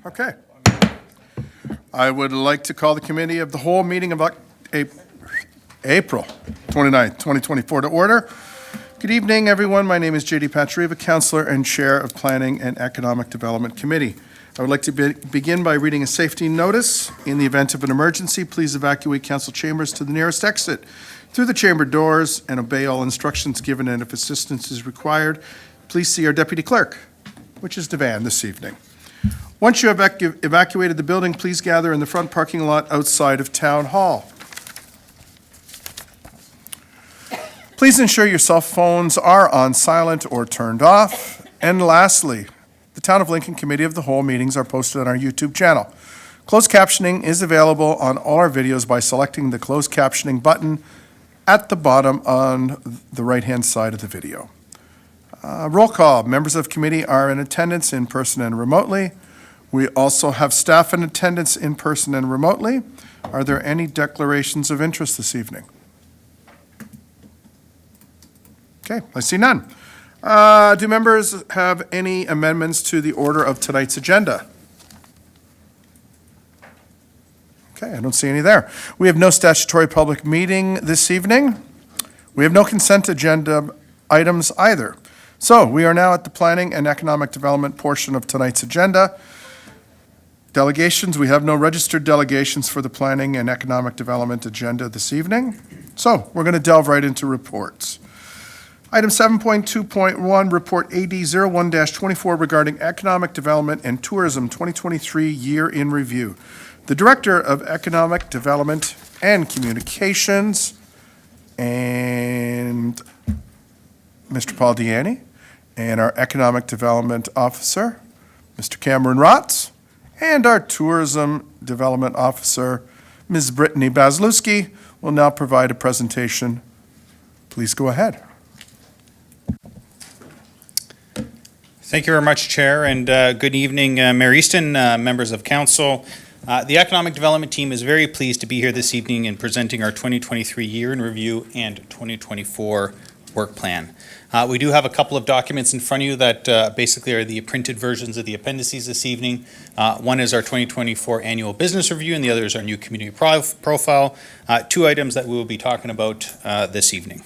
Okay. I would like to call the Committee of the Whole meeting of April 29th, 2024 to order. Good evening, everyone. My name is J.D. Patrieva, Councillor and Chair of Planning and Economic Development Committee. I would like to begin by reading a safety notice. In the event of an emergency, please evacuate council chambers to the nearest exit through the chamber doors and obey all instructions given, and if assistance is required, please see our Deputy Clerk, which is Devan, this evening. Once you have evacuated the building, please gather in the front parking lot outside of Town Hall. Please ensure your cell phones are on silent or turned off. And lastly, the Town of Lincoln Committee of the Whole meetings are posted on our YouTube channel. Closed captioning is available on all our videos by selecting the closed captioning button at the bottom on the right-hand side of the video. Roll call. Members of committee are in attendance in person and remotely. We also have staff in attendance in person and remotely. Are there any declarations of interest this evening? Okay, I see none. Do members have any amendments to the order of tonight's agenda? Okay, I don't see any there. We have no statutory public meeting this evening. We have no consent agenda items either. So we are now at the Planning and Economic Development portion of tonight's agenda. Delegations, we have no registered delegations for the Planning and Economic Development agenda this evening. So we're going to delve right into reports. Item 7.2.1, Report AD 01-24 regarding Economic Development and Tourism 2023 Year in Review. The Director of Economic Development and Communications, and Mr. Paul Deaney, and our Economic Development Officer, Mr. Cameron Rotz, and our Tourism Development Officer, Ms. Brittany Bazlewski, will now provide a presentation. Please go ahead. Thank you very much, Chair, and good evening, Mayor Easton, members of Council. The Economic Development team is very pleased to be here this evening and presenting our 2023 Year in Review and 2024 Work Plan. We do have a couple of documents in front of you that basically are the printed versions of the appendices this evening. One is our 2024 Annual Business Review, and the other is our new community profile. Two items that we will be talking about this evening.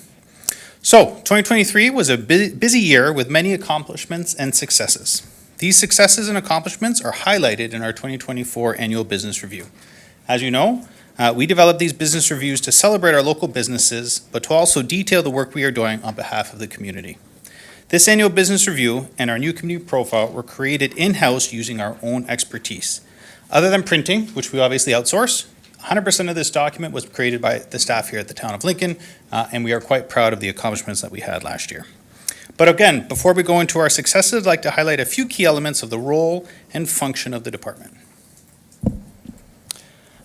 So, 2023 was a busy year with many accomplishments and successes. These successes and accomplishments are highlighted in our 2024 Annual Business Review. As you know, we develop these business reviews to celebrate our local businesses, but to also detail the work we are doing on behalf of the community. This Annual Business Review and our new community profile were created in-house using our own expertise. Other than printing, which we obviously outsource, 100% of this document was created by the staff here at the Town of Lincoln, and we are quite proud of the accomplishments that we had last year. But again, before we go into our successes, I'd like to highlight a few key elements of the role and function of the department.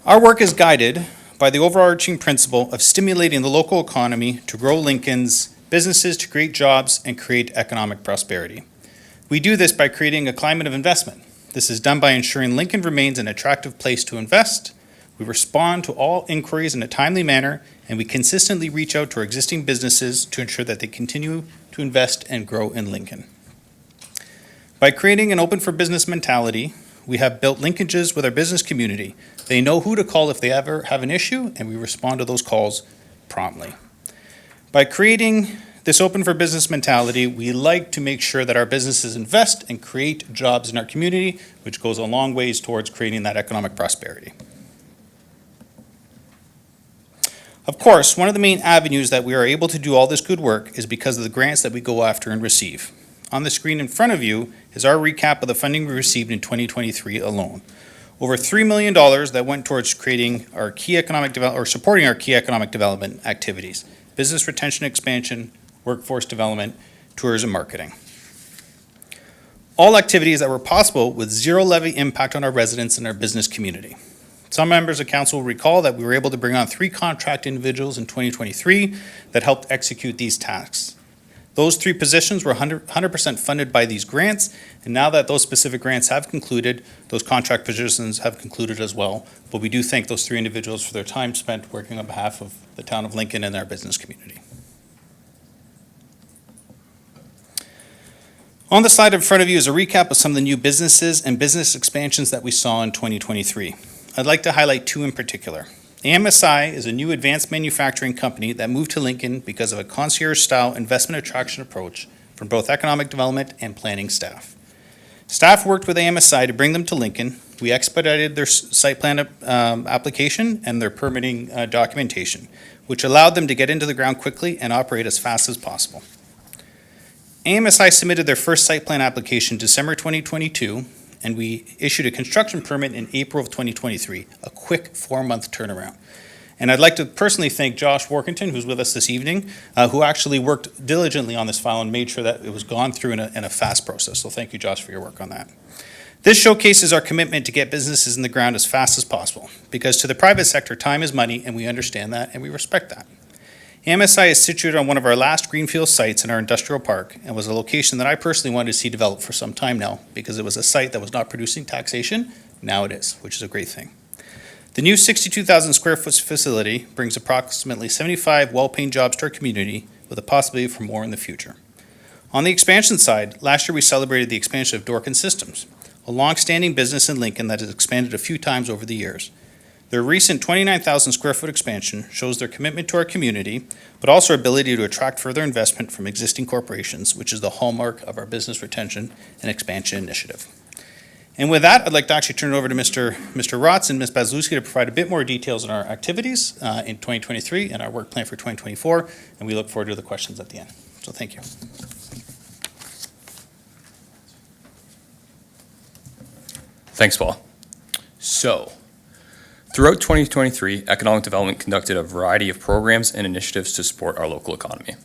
Our work is guided by the overarching principle of stimulating the local economy to grow Lincoln's businesses, to create jobs, and create economic prosperity. We do this by creating a climate of investment. This is done by ensuring Lincoln remains an attractive place to invest. We respond to all inquiries in a timely manner, and we consistently reach out to our existing businesses to ensure that they continue to invest and grow in Lincoln. By creating an open for business mentality, we have built linkages with our business community. They know who to call if they ever have an issue, and we respond to those calls promptly. By creating this open for business mentality, we like to make sure that our businesses invest and create jobs in our community, which goes a long ways towards creating that economic prosperity. Of course, one of the main avenues that we are able to do all this good work is because of the grants that we go after and receive. On the screen in front of you is our recap of the funding we received in 2023 alone. Over $3 million that went towards creating our key economic development, or supporting our key economic development activities: business retention expansion, workforce development, tourism marketing. All activities that were possible with zero levy impact on our residents and our business community. Some members of council will recall that we were able to bring on 3 contract individuals in 2023 that helped execute these tasks. Those 3 positions were 100% funded by these grants, and now that those specific grants have concluded, those contract positions have concluded as well. But we do thank those 3 individuals for their time spent working on behalf of the Town of Lincoln and our business community. On the slide in front of you is a recap of some of the new businesses and business expansions that we saw in 2023. I'd like to highlight two in particular. AMSI is a new advanced manufacturing company that moved to Lincoln because of a concierge-style investment attraction approach from both economic development and planning staff. Staff worked with AMSI to bring them to Lincoln. We expedited their site plan application and their permitting documentation, which allowed them to get into the ground quickly and operate as fast as possible. AMSI submitted their first site plan application December 2022, and we issued a construction permit in April of 2023, a quick 4-month turnaround. And I'd like to personally thank Josh Workington, who's with us this evening, who actually worked diligently on this file and made sure that it was gone through in a fast process. So thank you, Josh, for your work on that. This showcases our commitment to get businesses in the ground as fast as possible, because to the private sector, time is money, and we understand that, and we respect that. AMSI is situated on one of our last greenfield sites in our industrial park and was a location that I personally wanted to see developed for some time now because it was a site that was not producing taxation. Now it is, which is a great thing. The new 62,000 square foot facility brings approximately 75 well-paying jobs to our community with a possibility for more in the future. On the expansion side, last year we celebrated the expansion of Dorkin Systems, a long-standing business in Lincoln that has expanded a few times over the years. Their recent 29,000 square foot expansion shows their commitment to our community, but also our ability to attract further investment from existing corporations, which is the hallmark of our business retention and expansion initiative. And with that, I'd like to actually turn it over to Mr. Rotz and Ms. Bazlewski to provide a bit more details on our activities in 2023 and our work plan for 2024, and we look forward to the questions at the end. So thank you. Thanks, Paul. So, throughout 2023, Economic Development conducted a variety of programs and initiatives to support our local economy.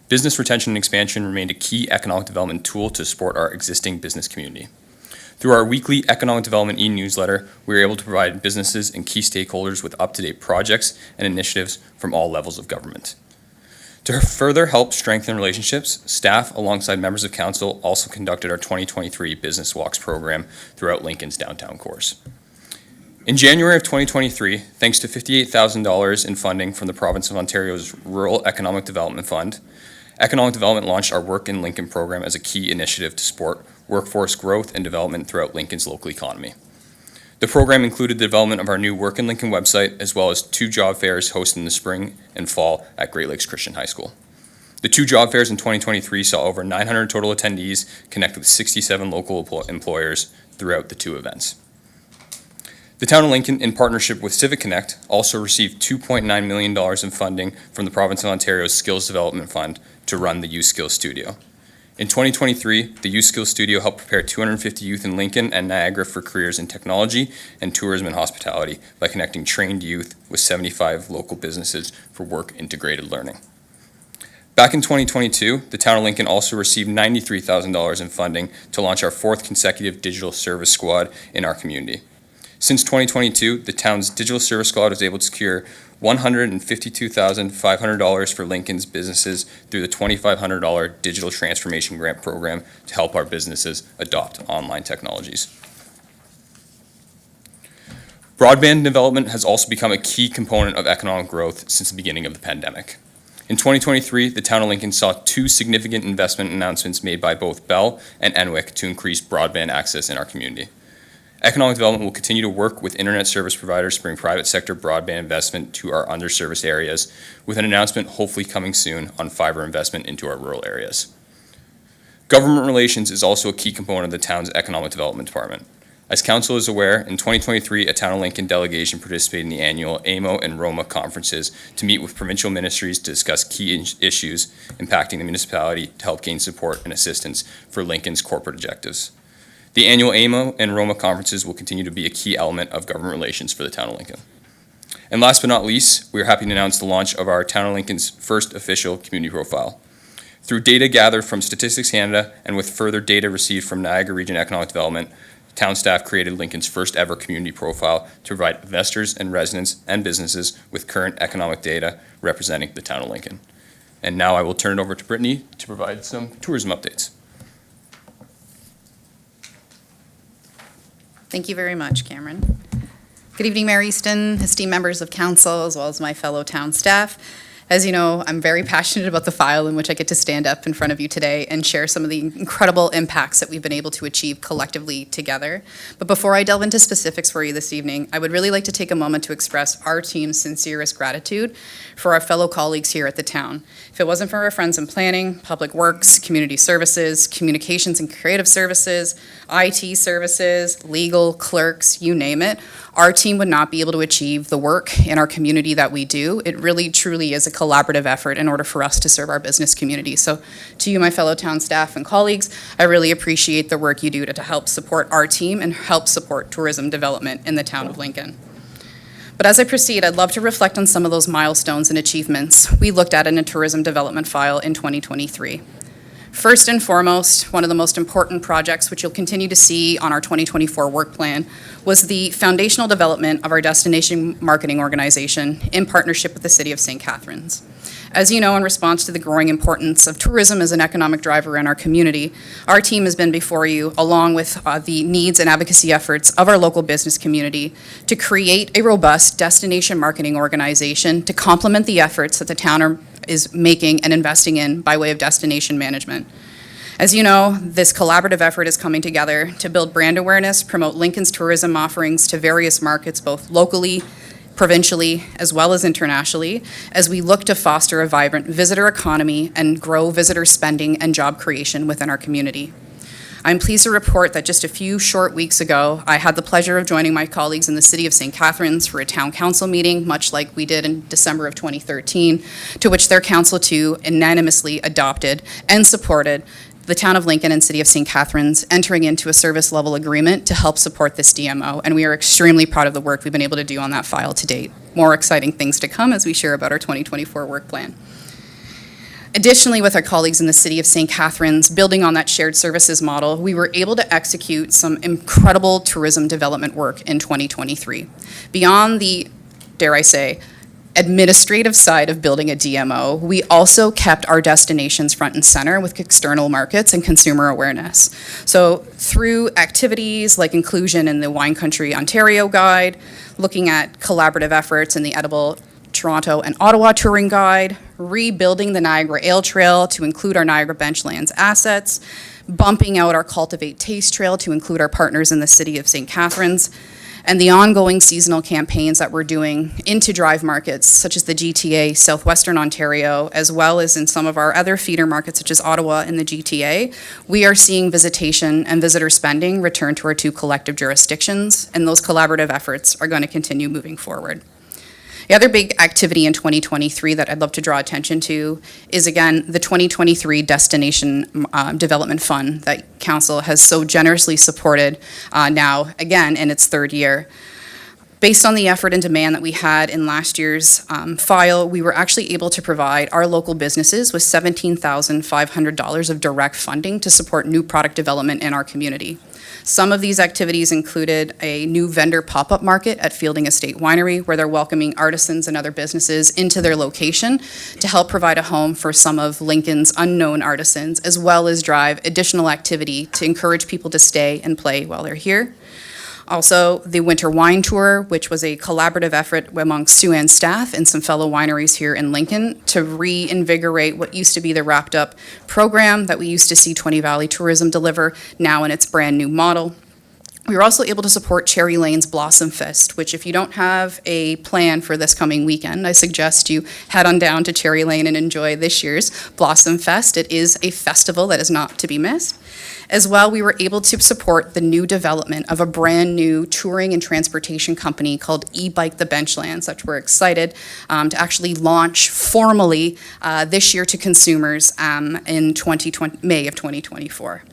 Business retention and expansion remained a key economic development tool to support our existing business community. Through our weekly Economic Development e-newsletter, we were able to provide businesses and key stakeholders with up-to-date projects and initiatives from all levels of government. To further help strengthen relationships, staff alongside members of council also conducted our 2023 Business Walks program throughout Lincoln's downtown cores. In January of 2023, thanks to $58,000 in funding from the Province of Ontario's Rural Economic Development Fund, Economic Development launched our Work in Lincoln program as a key initiative to support workforce growth and development throughout Lincoln's local economy. The program included the development of our new Work in Lincoln website, as well as 2 job fairs hosted in the spring and fall at Great Lakes Christian High School. The 2 job fairs in 2023 saw over 900 total attendees connect with 67 local employers throughout the 2 events. The Town of Lincoln, in partnership with Civic Connect, also received $2.9 million in funding from the Province of Ontario's Skills Development Fund to run the Youth Skills Studio. In 2023, the Youth Skills Studio helped prepare 250 youth in Lincoln and Niagara for careers in technology and tourism and hospitality by connecting trained youth with 75 local businesses for work integrated learning. Back in 2022, the Town of Lincoln also received $93,000 in funding to launch our 4th consecutive digital service squad in our community. Since 2022, the town's digital service squad was able to secure $152,500 for Lincoln's businesses through the $2,500 Digital Transformation Grant Program to help our businesses adopt online technologies. Broadband development has also become a key component of economic growth since the beginning of the pandemic. In 2023, the Town of Lincoln saw 2 significant investment announcements made by both Bell and Enwick to increase broadband access in our community. Economic Development will continue to work with internet service providers to bring private sector broadband investment to our underserviced areas, with an announcement hopefully coming soon on fiber investment into our rural areas. Government relations is also a key component of the town's Economic Development Department. As council is aware, in 2023, a Town of Lincoln delegation participated in the annual AMO and Roma conferences to meet with provincial ministries to discuss key issues impacting the municipality to help gain support and assistance for Lincoln's corporate objectives. The annual AMO and Roma conferences will continue to be a key element of government relations for the Town of Lincoln. And last but not least, we are happy to announce the launch of our Town of Lincoln's first official community profile. Through data gathered from Statistics Canada and with further data received from Niagara Region Economic Development, town staff created Lincoln's first ever community profile to provide investors and residents and businesses with current economic data representing the Town of Lincoln. And now I will turn it over to Brittany to provide some tourism updates. Thank you very much, Cameron. Good evening, Mayor Easton, esteemed members of council, as well as my fellow town staff. As you know, I'm very passionate about the file in which I get to stand up in front of you today and share some of the incredible impacts that we've been able to achieve collectively together. But before I delve into specifics for you this evening, I would really like to take a moment to express our team's sincerest gratitude for our fellow colleagues here at the town. If it wasn't for our friends in planning, public works, community services, communications and creative services, IT services, legal, clerks, you name it, our team would not be able to achieve the work in our community that we do. It really, truly is a collaborative effort in order for us to serve our business community. So to you, my fellow town staff and colleagues, I really appreciate the work you do to help support our team and help support tourism development in the town of Lincoln. But as I proceed, I'd love to reflect on some of those milestones and achievements we looked at in a tourism development file in 2023. First and foremost, one of the most important projects, which you'll continue to see on our 2024 work plan, was the foundational development of our destination marketing organization in partnership with the City of St. Catharines. As you know, in response to the growing importance of tourism as an economic driver in our community, our team has been before you, along with the needs and advocacy efforts of our local business community, to create a robust destination marketing organization to complement the efforts that the town is making and investing in by way of destination management. As you know, this collaborative effort is coming together to build brand awareness, promote Lincoln's tourism offerings to various markets, both locally, provincially, as well as internationally, as we look to foster a vibrant visitor economy and grow visitor spending and job creation within our community. I'm pleased to report that just a few short weeks ago, I had the pleasure of joining my colleagues in the City of St. Catharines for a town council meeting, much like we did in December of 2013, to which their council too unanimously adopted and supported the town of Lincoln and City of St. Catharines entering into a service level agreement to help support this DMO, and we are extremely proud of the work we've been able to do on that file to date. More exciting things to come as we share about our 2024 work plan. Additionally, with our colleagues in the City of St. Catharines, building on that shared services model, we were able to execute some incredible tourism development work in 2023. Beyond the, dare I say, administrative side of building a DMO, we also kept our destinations front and center with external markets and consumer awareness. So through activities like inclusion in the Wine Country Ontario Guide, looking at collaborative efforts in the Edible Toronto and Ottawa Touring Guide, rebuilding the Niagara Ale Trail to include our Niagara Benchlands assets, bumping out our Cultivate Taste Trail to include our partners in the City of St. Catharines, and the ongoing seasonal campaigns that we're doing into drive markets such as the GTA, Southwestern Ontario, as well as in some of our other feeder markets such as Ottawa and the GTA, we are seeing visitation and visitor spending return to our two collective jurisdictions, and those collaborative efforts are going to continue moving forward. The other big activity in 2023 that I'd love to draw attention to is, again, the 2023 Destination Development Fund that Council has so generously supported now, again, in its third year. Based on the effort and demand that we had in last year's file, we were actually able to provide our local businesses with $17,500 of direct funding to support new product development in our community. Some of these activities included a new vendor pop-up market at Fielding Estate Winery, where they're welcoming artisans and other businesses into their location to help provide a home for some of Lincoln's unknown artisans, as well as drive additional activity to encourage people to stay and play while they're here. Also, the Winter Wine Tour, which was a collaborative effort among Sue-Ann staff and some fellow wineries here in Lincoln to reinvigorate what used to be the wrapped-up program that we used to see 20 Valley Tourism deliver, now in its brand-new model. We were also able to support Cherry Lane's Blossom Fest, which if you don't have a plan for this coming weekend, I suggest you head on down to Cherry Lane and enjoy this year's Blossom Fest. It is a festival that is not to be missed. As well, we were able to support the new development of a brand new touring and transportation company called E-Bike the Benchlands, which we're excited to actually launch formally this year to consumers in May of 2024.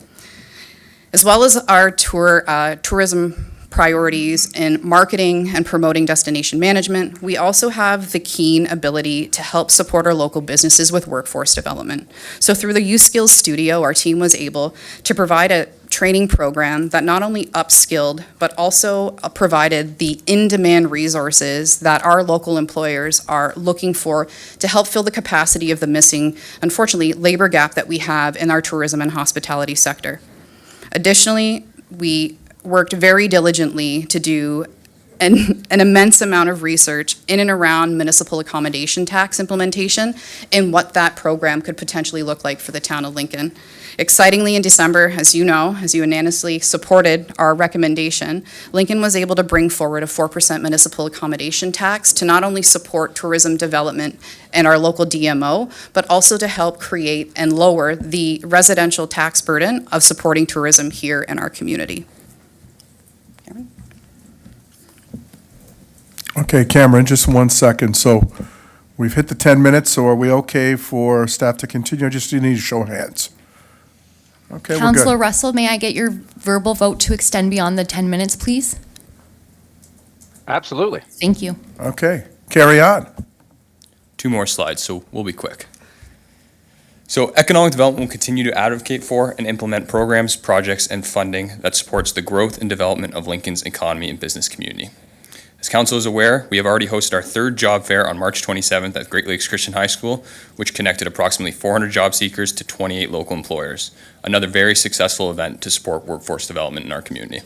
As well as our tourism priorities in marketing and promoting destination management, we also have the keen ability to help support our local businesses with workforce development. So through the Youth Skills Studio, our team was able to provide a training program that not only upskilled, but also provided the in-demand resources that our local employers are looking for to help fill the capacity of the missing, unfortunately, labor gap that we have in our tourism and hospitality sector. Additionally, we worked very diligently to do an immense amount of research in and around municipal accommodation tax implementation and what that program could potentially look like for the town of Lincoln. Excitingly, in December, as you know, as you unanimously supported our recommendation, Lincoln was able to bring forward a 4% municipal accommodation tax to not only support tourism development and our local DMO, but also to help create and lower the residential tax burden of supporting tourism here in our community. Cameron? Okay, Cameron, just 1 second. So we've hit the 10 minutes, so are we okay for staff to continue? I just need a show of hands. Okay, we're Councillor good. Russell, may I get your verbal vote to extend beyond the 10 minutes, please? Absolutely. Thank you. Okay, carry on. 2 more slides, so we'll be quick. So economic development will continue to advocate for and implement programs, projects, and funding that supports the growth and development of Lincoln's economy and business community. As council is aware, we have already hosted our 3rd job fair on March 27th at Great Lakes Christian High School, which connected approximately 400 job seekers to 28 local employers. Another very successful event to support workforce development in our community.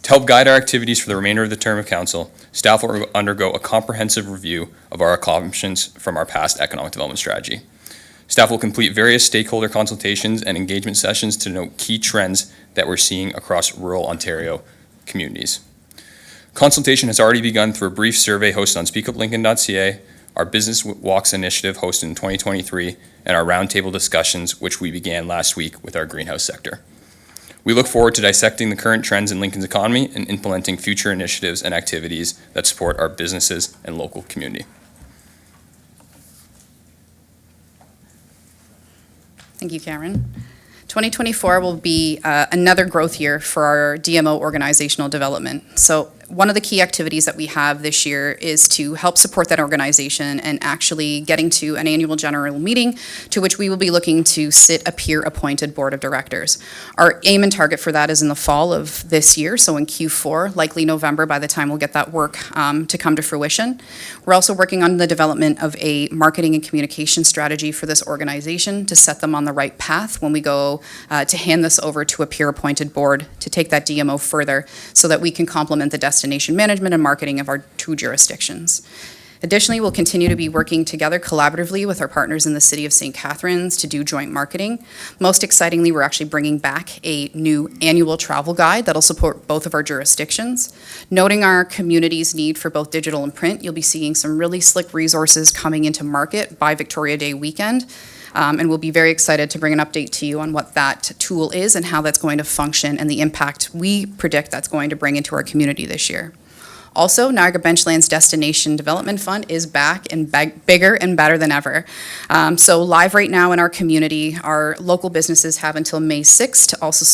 To help guide our activities for the remainder of the term of council, staff will undergo a comprehensive review of our accomplishments from our past economic development strategy. Staff will complete various stakeholder consultations and engagement sessions to note key trends that we're seeing across rural Ontario communities. Consultation has already begun through a brief survey hosted on speakuplincoln.ca, our Business Walks initiative hosted in 2023, and our roundtable discussions, which we began last week with our greenhouse sector. We look forward to dissecting the current trends in Lincoln's economy and implementing future initiatives and activities that support our businesses and local community. Thank you, Cameron. 2024 will be another growth year for our DMO organizational development. So one of the key activities that we have this year is to help support that organization and actually getting to an annual general meeting to which we will be looking to sit a peer-appointed board of directors. Our aim and target for that is in the fall of this year, so in Q4, likely November by the time we'll get that work to come to fruition. We're also working on the development of a marketing and communication strategy for this organization to set them on the right path when we go to hand this over to a peer-appointed board to take that DMO further so that we can complement the destination management and marketing of our 2 jurisdictions. Additionally, we'll continue to be working together collaboratively with our partners in the City of St. Catharines to do joint marketing. Most excitingly, we're actually bringing back a new annual travel guide that'll support both of our jurisdictions. Noting our community's need for both digital and print, you'll be seeing some really slick resources coming into market by Victoria Day weekend. And we'll be very excited to bring an update to you on what that tool is and how that's going to function and the impact we predict that's going to bring into our community this year. Also, Niagara Benchland's Destination Development Fund is back and bigger and better than ever. So live right now in our community, our local businesses have until May 6th to also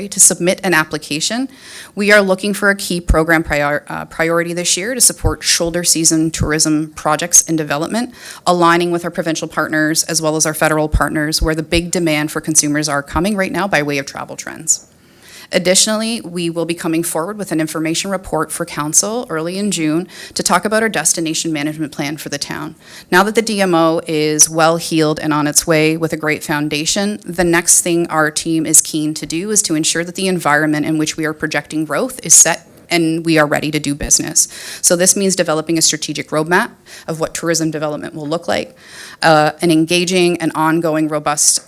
to submit an application. We are looking for a key program priority this year to support shoulder season tourism projects and development, aligning with our provincial partners as well as our federal partners where the big demand for consumers are coming right now by way of travel trends. Additionally, we will be coming forward with an information report for council early in June to talk about our destination management plan for the town. Now that the DMO is well-heeled and on its way with a great foundation, the next thing our team is keen to do is to ensure that the environment in which we are projecting growth is set and we are ready to do business. So this means developing a strategic roadmap of what tourism development will look like, an engaging and ongoing robust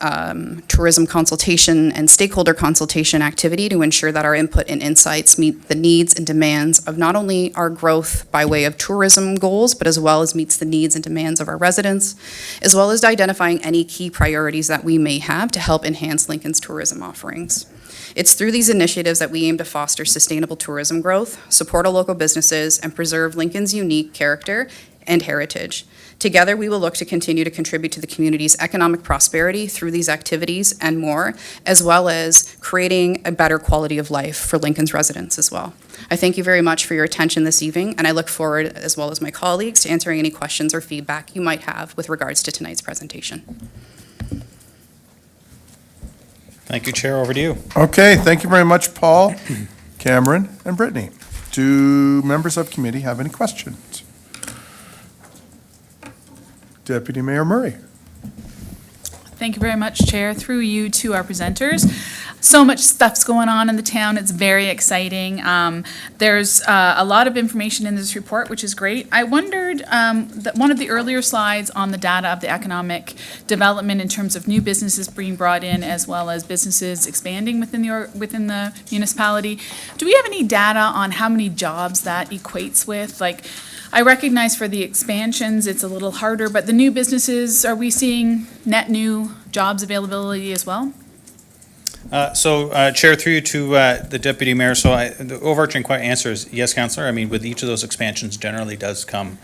tourism consultation and stakeholder consultation activity to ensure that our input and insights meet the needs and demands of not only our growth by way of tourism goals, but as well as meets the needs and demands of our residents, as well as identifying any key priorities that we may have to help enhance Lincoln's tourism offerings. It's through these initiatives that we aim to foster sustainable tourism growth, support our local businesses, and preserve Lincoln's unique character and heritage. Together, we will look to continue to contribute to the community's economic prosperity through these activities and more, as well as creating a better quality of life for Lincoln's residents as well. I thank you very much for your attention this evening, and I look forward, as well as my colleagues, to answering any questions or feedback you might have with regards to tonight's presentation. Thank you, Chair. Over to you. Okay, thank you very much, Paul, Cameron, and Brittany. Do members of committee have any questions? Deputy Mayor Murray. Thank you very much, Chair. Through you to our presenters. so much stuff's going on in the town. It's very exciting. There's a lot of information in this report, which is great. I wondered that one of the earlier slides on the data of the economic development in terms of new businesses being brought in as well as businesses expanding within the municipality. Do we have any data on how many jobs that equates with? Like, I recognize for the expansions, it's a little harder, but the new businesses, are we seeing net new jobs availability as well? Chair, through you to the Deputy Mayor, the overarching answer is yes, Councillor. I mean, with each of those expansions generally does come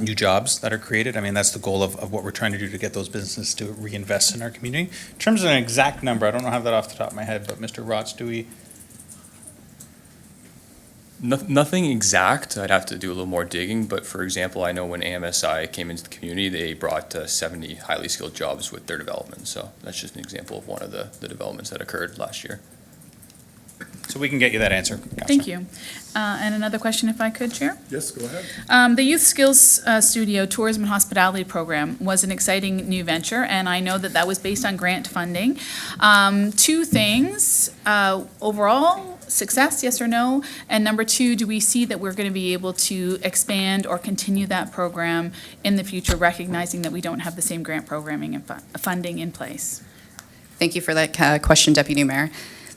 new jobs that are created. I mean, that's the goal of what we're trying to do to get those businesses to reinvest in our community. In terms of an exact number, I don't have that off the top of my head, but Mr. Rotz, do we? Nothing exact. I'd have to do a little more digging, but for example, I know when AMSI came into the community, they brought 70 highly skilled jobs with their development. So that's just an example of one of the developments that occurred last year. So we can get you that answer, Councillor. Thank you. And another question, if I could, Chair? Yes, go ahead. The Youth Skills Studio Tourism and Hospitality Program was an exciting new venture, and I know that was based on grant funding. Two things, overall, success, yes or no? And number two, do we see that we're going to be able to expand or continue that program in the future, recognizing that we don't have the same grant programming and funding in place? Thank you for that question, Deputy Mayor.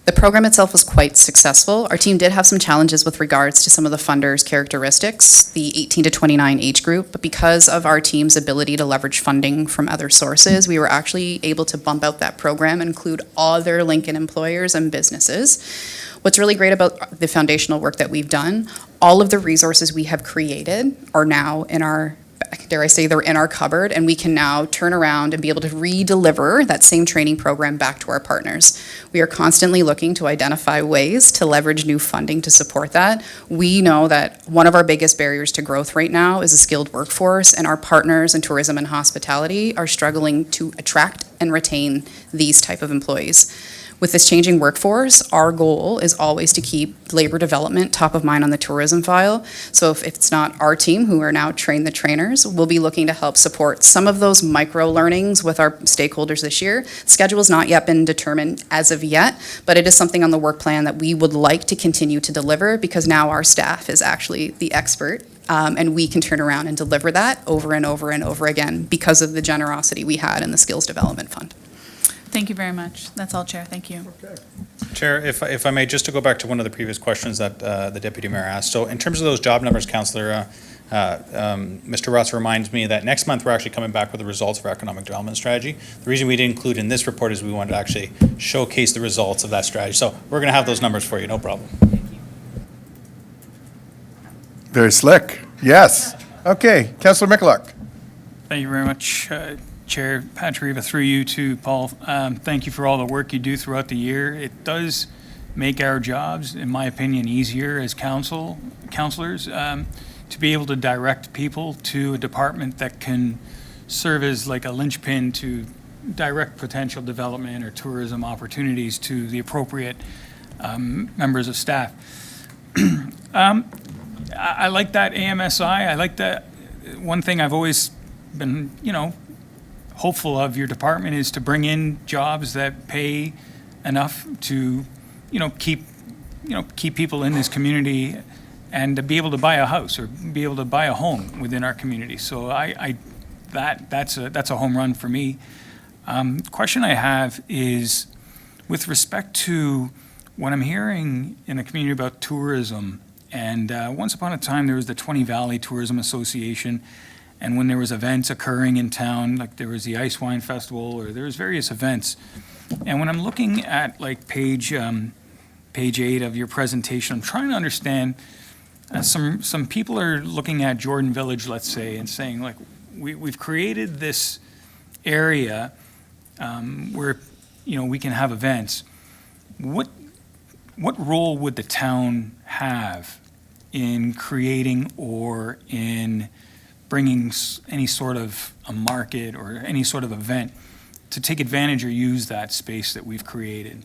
The program itself was quite successful. Our team did have some challenges with regards to some of the funders' characteristics, the 18 to 29 age group, but because of our team's ability to leverage funding from other sources, we were actually able to bump out that program and include other Lincoln employers and businesses. What's really great about the foundational work that we've done, all of the resources we have created are now in our, dare I say, they're in our cupboard, and we can now turn around and be able to re-deliver that same training program back to our partners. We are constantly looking to identify ways to leverage new funding to support that. We know that one of our biggest barriers to growth right now is a skilled workforce, and our partners in tourism and hospitality are struggling to attract and retain these type of employees. With this changing workforce, our goal is always to keep labor development top of mind on the tourism file. So if it's not our team who are now train the trainers, we'll be looking to help support some of those micro learnings with our stakeholders this year. Schedule has not yet been determined as of yet, but it is something on the work plan that we would like to continue to deliver because now our staff is actually the expert. And we can turn around and deliver that over and over and over again because of the generosity we had in the Skills Development Fund. Thank you very much. That's all, Chair. Thank you. Okay. Chair, if I may, just to go back to one of the previous questions that the Deputy Mayor asked. So in terms of those job numbers, Councillor, Mr. Ross reminds me that next month we're actually coming back with the results of our economic development strategy. The reason we didn't include in this report is we wanted to actually showcase the results of that strategy. So we're going to have those numbers for you, no problem. Very slick. Yes. Okay, Councillor Michalak. Thank you very much, Chair Patrieva, through you to Paul. Thank you for all the work you do throughout the year. It does make our jobs, in my opinion, easier as councillors to be able to direct people to a department that can serve as like a linchpin to direct potential development or tourism opportunities to the appropriate members of staff. I like that AMSI. I like that. One thing I've always been, hopeful of your department is to bring in jobs that pay enough to, keep people in this community and to be able to buy a house or be able to buy a home within our community. So that's a home run for me. Question I have is with respect to what I'm hearing in the community about tourism. And once upon a time, there was the 20 Valley Tourism Association. And when there was events occurring in town, like there was the Ice Wine Festival, or there was various events. And when I'm looking at like page 8 of your presentation, I'm trying to understand, some people are looking at Jordan Village, let's say, and saying like, we've created this area where, we can have events. What role would the town have in creating or in bringing any sort of a market or any sort of event to take advantage or use that space that we've created?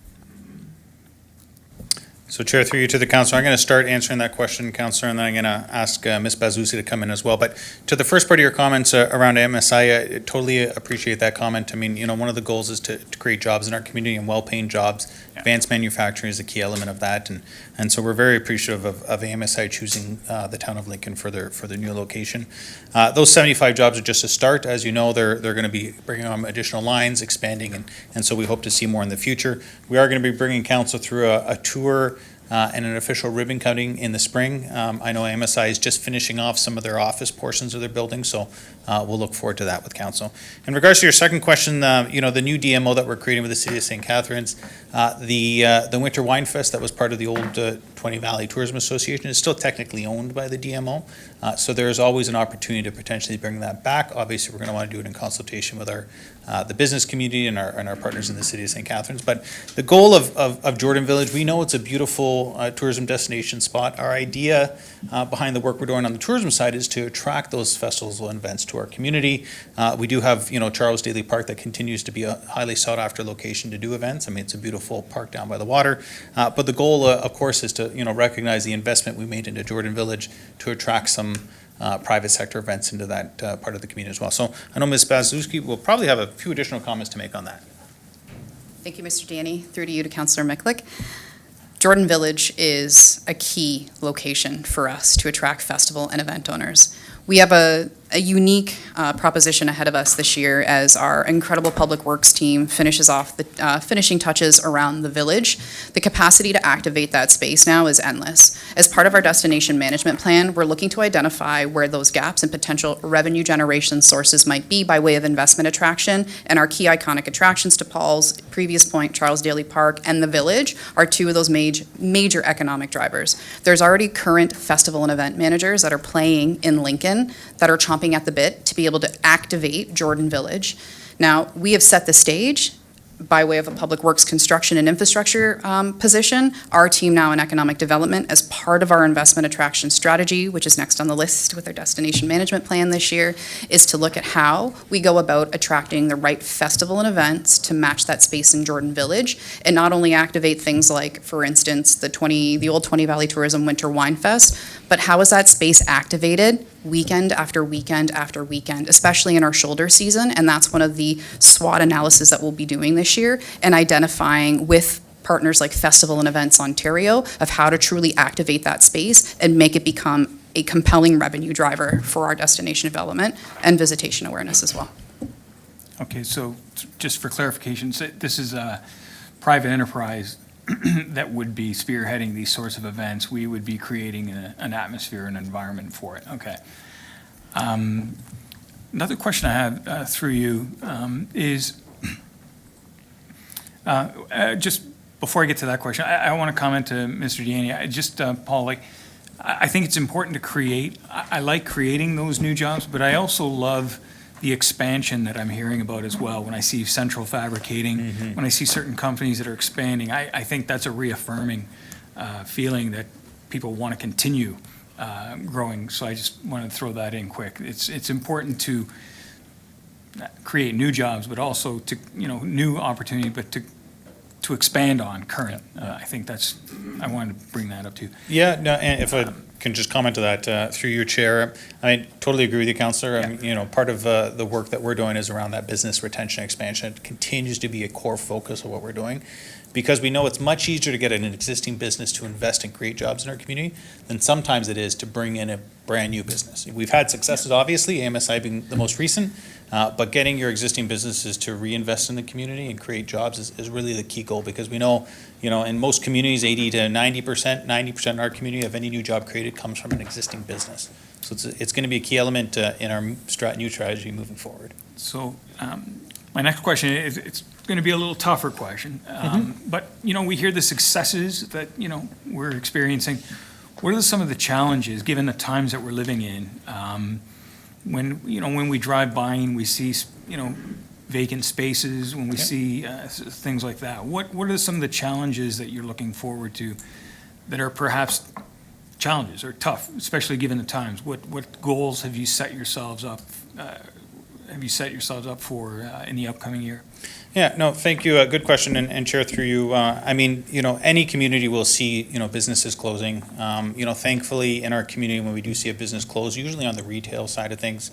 So Chair, through you to the council, I'm going to start answering that question, Councillor, and then I'm going to ask Ms. Bazousi to come in as well. But to the first part of your comments around MSI, I totally appreciate that comment. I mean, one of the goals is to create jobs in our community and well-paying jobs. Advanced manufacturing is a key element of that, and so we're very appreciative of AMSI choosing the town of Lincoln for their new location. Those 75 jobs are just a start. As you know, they're going to be bringing on additional lines, expanding, and so we hope to see more in the future. We are going to be bringing council through a tour and an official ribbon cutting in the spring. I know AMSI is just finishing off some of their office portions of their building, so we'll look forward to that with council. In regards to your second question, the new DMO that we're creating with the City of St. Catharines, the Winter Wine Fest that was part of the old 20 Valley Tourism Association is still technically owned by the DMO, so there is always an opportunity to potentially bring that back. Obviously, we're going to want to do it in consultation with the business community and our partners in the City of St. Catharines. But the goal of Jordan Village, we know it's a beautiful tourism destination spot. Our idea behind the work we're doing on the tourism side is to attract those festivals and events to our community. We do have, Charles Daly Park that continues to be a highly sought after location to do events. I mean, it's a beautiful park down by the water. But the goal, of course, is to, recognize the investment we made into Jordan Village to attract some private sector events into that part of the community as well. So I know Ms. Bazouski will probably have a few additional comments to make on that. Thank you, Mr. Danny. Through to you to Councillor Miklick. Jordan Village is a key location for us to attract festival and event owners. We have a unique proposition ahead of us this year as our incredible public works team finishes off the finishing touches around the village. The capacity to activate that space now is endless. As part of our destination management plan, we're looking to identify where those gaps and potential revenue generation sources might be by way of investment attraction, and our key iconic attractions, to Paul's previous point, Charles Daly Park and the village, are two of those major economic drivers. There's already current festival and event managers that are playing in Lincoln that are chomping at the bit to be able to activate Jordan Village. Now, we have set the stage by way of a public works construction and infrastructure position. Our team now in economic development, as part of our investment attraction strategy, which is next on the list with our destination management plan this year, is to look at how we go about attracting the right festival and events to match that space in Jordan Village, and not only activate things like, for instance, the old 20 Valley Tourism Winter Wine Fest, but how is that space activated weekend after weekend after weekend, especially in our shoulder season. And that's one of the SWOT analysis that we'll be doing this year, and identifying with partners like Festival and Events Ontario of how to truly activate that space and make it become a compelling revenue driver for our destination development and visitation awareness as well. Okay, so just for clarification, so this is a private enterprise that would be spearheading these sorts of events. We would be creating an atmosphere, an environment for it. Okay. Another question I have through you is, just before I get to that question, I want to comment to Mr. Deaney. Paul, I think it's important to create, I like creating those new jobs, but I also love the expansion that I'm hearing about as well. When I see Central Fabricating, when I see certain companies that are expanding, I think that's a reaffirming feeling that people want to continue growing. So I just want to throw that in quick. It's important to create new jobs, but also to, new opportunity, but to expand on current. I think I wanted to bring that up too. Yeah, no, and if I can just comment to that through your chair, I totally agree with you, Councillor. Part of the work that we're doing is around that business retention expansion. It continues to be a core focus of what we're doing, because we know it's much easier to get an existing business to invest and create jobs in our community than sometimes it is to bring in a brand new business. We've had successes, obviously, AMSI being the most recent, but getting your existing businesses to reinvest in the community and create jobs is really the key goal, because we know, in most communities, 80 to 90% in our community of any new job created comes from an existing business. So it's going to be a key element in our new strategy moving forward. So my next question is, it's going to be a little tougher question, but we hear the successes that we're experiencing. What are some of the challenges, given the times that we're living in? When we drive by and we see vacant spaces, when we see things like that, what are some of the challenges that you're looking forward to that are perhaps challenges or tough, especially given the times? What goals have you set yourselves up have you set yourselves up for in the upcoming year? Yeah, no, thank you. Good question, and Chair, through you, I mean, any community will see, businesses closing. Thankfully, in our community, when we do see a business close, usually on the retail side of things,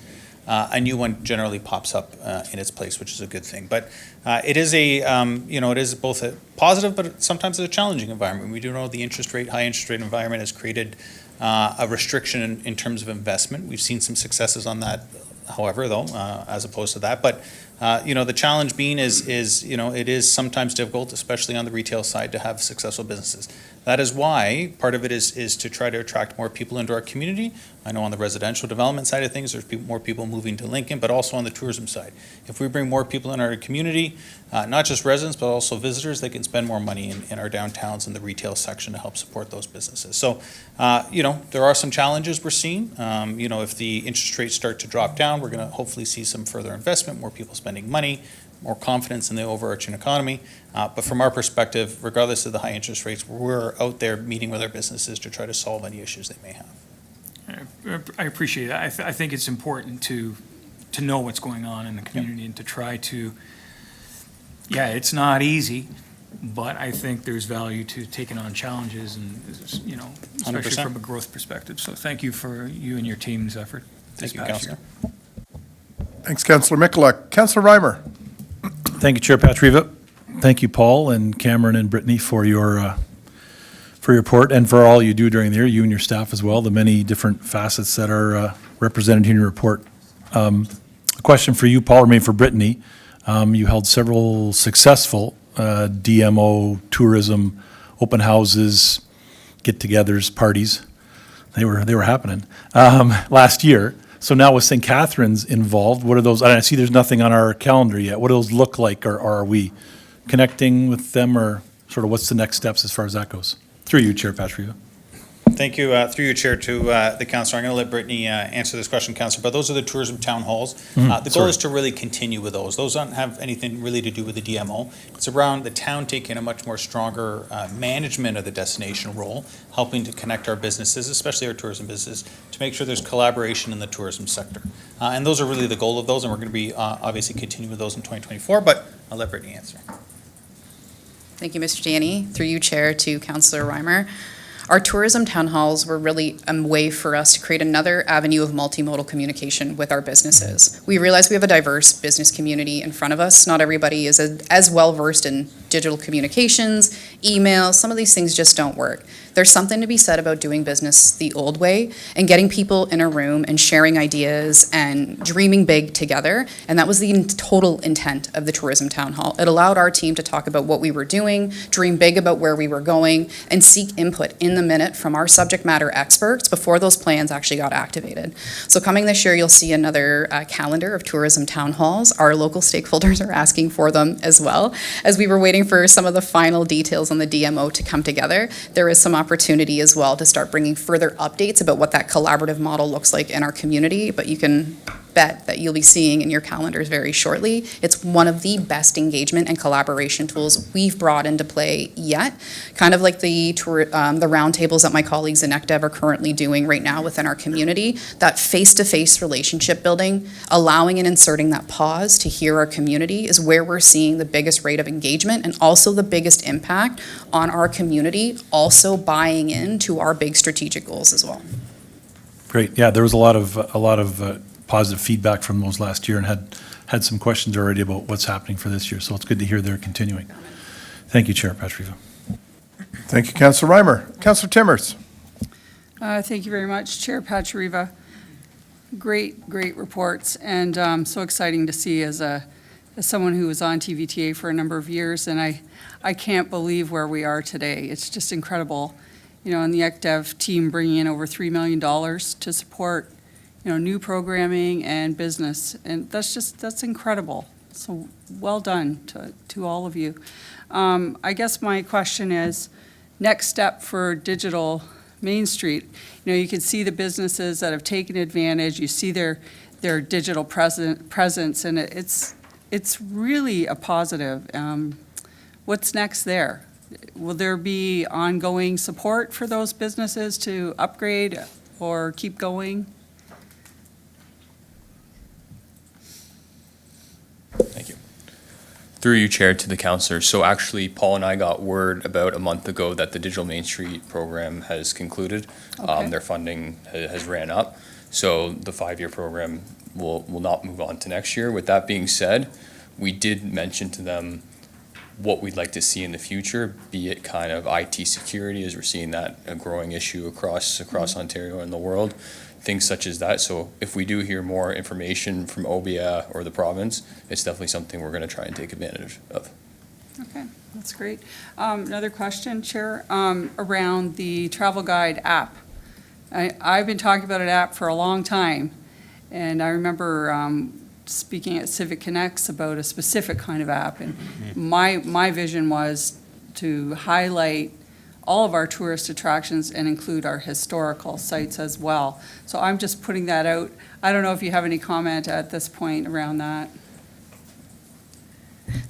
a new one generally pops up in its place, which is a good thing. But it is it is both a positive, but sometimes it's a challenging environment. We do know the high interest rate environment has created a restriction in terms of investment. We've seen some successes on that, however, though, as opposed to that. But the challenge being is it is sometimes difficult, especially on the retail side, to have successful businesses. That is why part of it is to try to attract more people into our community. I know on the residential development side of things, there's more people moving to Lincoln, but also on the tourism side. If we bring more people in our community, not just residents, but also visitors, they can spend more money in our downtowns and the retail section to help support those businesses. So, there are some challenges we're seeing. If the interest rates start to drop down, we're going to hopefully see some further investment, more people spending money, more confidence in the overarching economy. But from our perspective, regardless of the high interest rates, we're out there meeting with our businesses to try to solve any issues they may have. I appreciate that. I think it's important to know what's going on in the community and to try to, it's not easy, but I think there's value to taking on challenges and, especially 100%. from a growth perspective. So thank you for you and your team's effort this Thank you, past Councillor. year. Thanks, Councillor Mikulik. Councillor Reimer. Thank you, Chair Patriva. Thank you, Paul and Cameron and Brittany, for your report and for all you do during the year, you and your staff as well, the many different facets that are represented here in your report. A question for you, Paul, or maybe for Brittany. You held several successful DMO, tourism, open houses, get-togethers, parties. They were happening last year. So now with St. Catharines involved, what are those? I see there's nothing on our calendar yet. What do those look like, or are we connecting with them, or sort of what's the next steps as far as that goes? Through you, Chair Patriva. Thank you, through your chair, to the councillor. I'm going to let Brittany answer this question, councillor, but those are the tourism town halls. The goal sorry. is to really continue with those. Those don't have anything really to do with the DMO. It's around the town taking a much more stronger management of the destination role, helping to connect our businesses, especially our tourism business, to make sure there's collaboration in the tourism sector. And those are really the goal of those, and we're going to be obviously continuing with those in 2024, but I'll let Brittany answer. Thank you, Mr. Danny. Through you, Chair, to Councillor Reimer. Our tourism town halls were really a way for us to create another avenue of multimodal communication with our businesses. We realize we have a diverse business community in front of us. Not everybody is as well versed in digital communications, email. Some of these things just don't work. There's something to be said about doing business the old way and getting people in a room and sharing ideas and dreaming big together. And that was the total intent of the tourism town hall. It allowed our team to talk about what we were doing, dream big about where we were going, and seek input in the minute from our subject matter experts before those plans actually got activated. So coming this year, you'll see another calendar of tourism town halls. Our local stakeholders are asking for them as well. As we were waiting for some of the final details on the DMO to come together, there is some opportunity as well to start bringing further updates about what that collaborative model looks like in our community, but you can bet that you'll be seeing in your calendars very shortly. It's one of the best engagement and collaboration tools we've brought into play yet, kind of like the roundtables that my colleagues in ECDEV are currently doing right now within our community. That face-to-face relationship building, allowing and inserting that pause to hear our community is where we're seeing the biggest rate of engagement and also the biggest impact on our community, also buying into our big strategic goals as well. Great. Yeah, there was a lot of positive feedback from those last year, and had some questions already about what's happening for this year. So it's good to hear they're continuing. Thank you, Chair Patriva. Thank you, Councillor Reimer. Councillor Timmers. Thank you very much, Chair Patriva. Great reports, and so exciting to see as someone who was on TVTA for a number of years, and I can't believe where we are today. It's just incredible, and the ECDEV team bringing in over $3 million to support, new programming and business, and that's incredible. So well done to all of you. I guess my question is, next step for Digital Main Street. You can see the businesses that have taken advantage. You see their digital presence, and it's really a positive. What's next there? Will there be ongoing support for those businesses to upgrade or keep going? Through you, Chair, to the councillor. So actually, Paul and I got word about a month ago that the Digital Main Street program has concluded. Okay. Their funding has ran up. So the 5-year program will not move on to next year. With that being said, we did mention to them what we'd like to see in the future, be it kind of IT security, as we're seeing that a growing issue across Ontario and the world, things such as that. So if we do hear more information from OBIA or the province, it's definitely something we're going to try and take advantage of. Okay, that's great. Another question, Chair, around the travel guide app. I've been talking about an app for a long time, and I remember speaking at Civic Connects about a specific kind of app, and my vision was to highlight all of our tourist attractions and include our historical sites as well. So I'm just putting that out. I don't know if you have any comment at this point around that.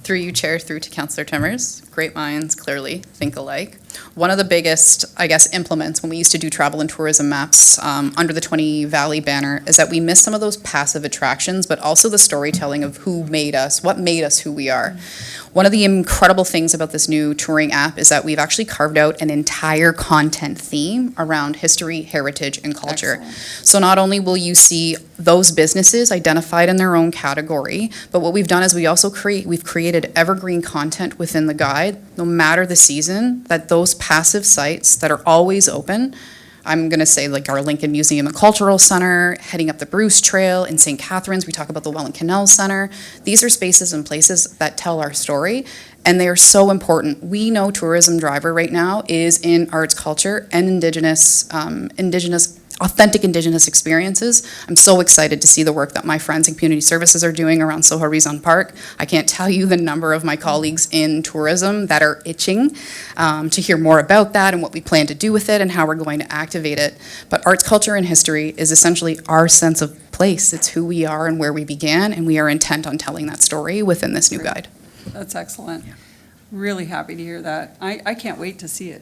Through you, Chair, through to Councillor Timmers. Great minds clearly think alike. One of the biggest, I guess, implements when we used to do travel and tourism maps under the 20 Valley banner is that we missed some of those passive attractions, but also the storytelling of who made us, what made us who we are. One of the incredible things about this new touring app is that we've actually carved out an entire content theme around history, heritage, and culture. Excellent. So not only will you see those businesses identified in their own category, but what we've done is we've created evergreen content within the guide, no matter the season, that those passive sites that are always open, I'm going to say like our Lincoln Museum and Cultural Center, heading up the Bruce Trail in St. Catharines, we talk about the Welland Canal Center. These are spaces and places that tell our story, and they are so important. We know tourism driver right now is in arts, culture, and authentic Indigenous experiences. I'm so excited to see the work that my friends in community services are doing around Soho Horizon Park. I can't tell you the number of my colleagues in tourism that are itching to hear more about that and what we plan to do with it and how we're going to activate it. But arts, culture, and history is essentially our sense of place. It's who we are and where we began, and we are intent on telling that story within this new guide. That's excellent. Really happy to hear that. I can't wait to see it.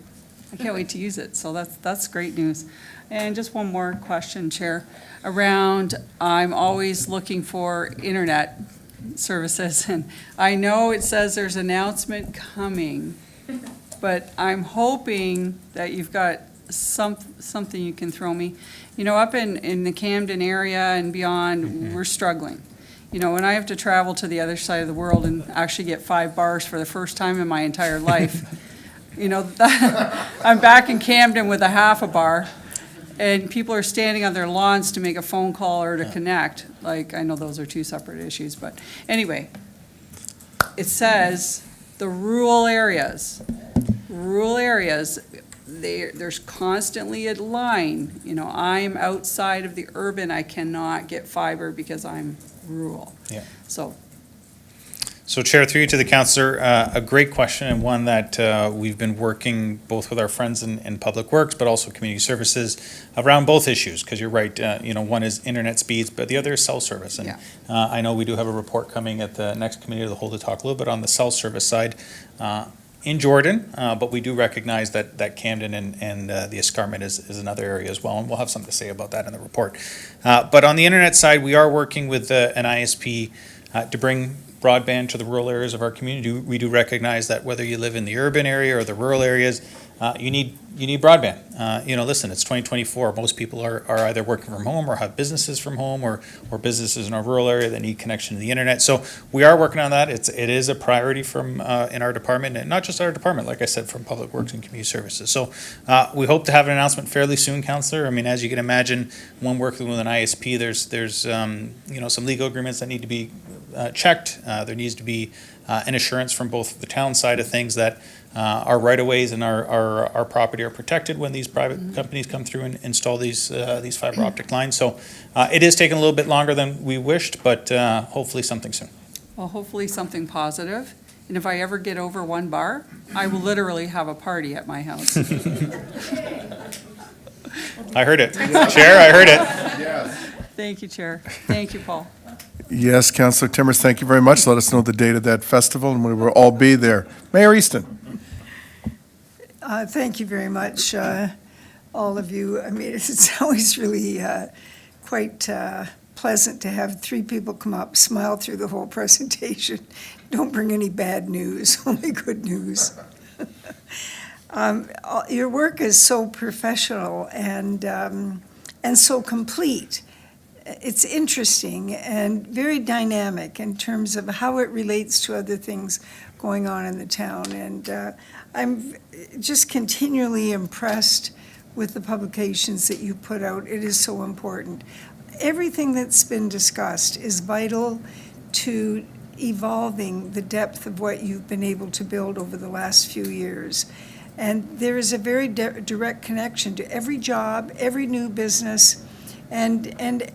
I can't wait to use it, so that's great news. And just one more question, Chair, around, I'm always looking for internet services, and I know it says there's an announcement coming, but I'm hoping that you've got something you can throw me. You know, up in the Camden area and beyond, we're struggling. You know, when I have to travel to the other side of the world and actually get 5 bars for the first time in my entire life, you know, I'm back in Camden with a half a bar, and people are standing on their lawns to make a phone call or to connect. Like, I know those are 2 separate issues, but anyway, it says the rural areas, there's constantly a line, you know, I'm outside of the urban, I cannot get fiber because I'm rural. Yeah. So, Chair, through you to the councillor, a great question and one that we've been working both with our friends in Public Works, but also Community Services around both issues, because you're right, one is internet speeds, but the other is cell service. And Yeah. I know we do have a report coming at the next committee of the whole to talk a little bit on the cell service side in Jordan, but we do recognize that Camden and the escarpment is another area as well, and we'll have something to say about that in the report. But on the internet side, we are working with an ISP to bring broadband to the rural areas of our community. We do recognize that whether you live in the urban area or the rural areas, you need broadband. Listen, it's 2024. Most people are either working from home or have businesses from home or businesses in our rural area that need connection to the internet. So we are working on that. It is a priority from in our department, and not just our department, like I said, from Public Works and Community Services. So we hope to have an announcement fairly soon, Councillor. I mean, as you can imagine, when working with an ISP, there's some legal agreements that need to be checked. There needs to be an assurance from both the town side of things that our right-of-ways and our property are protected when these private companies come through and install these fiber optic lines. So it is taking a little bit longer than we wished, but hopefully something soon. well, hopefully something positive. And if I ever get over 1 bar, I will literally have a party at my house. I heard it. Chair, I heard it. Thank you, Chair. Thank you, Paul. Yes, Councillor Timmers, thank you very much. Let us know the date of that festival, and we will all be there. Mayor Easton. Thank you very much, all of you. I mean, it's always really quite pleasant to have three people come up, smile through the whole presentation. Don't bring any bad news, only good news. Your work is so professional and so complete. It's interesting and very dynamic in terms of how it relates to other things going on in the town. And I'm just continually impressed with the publications that you put out. It is so important. Everything that's been discussed is vital to evolving the depth of what you've been able to build over the last few years. And there is a very direct connection to every job, every new business, and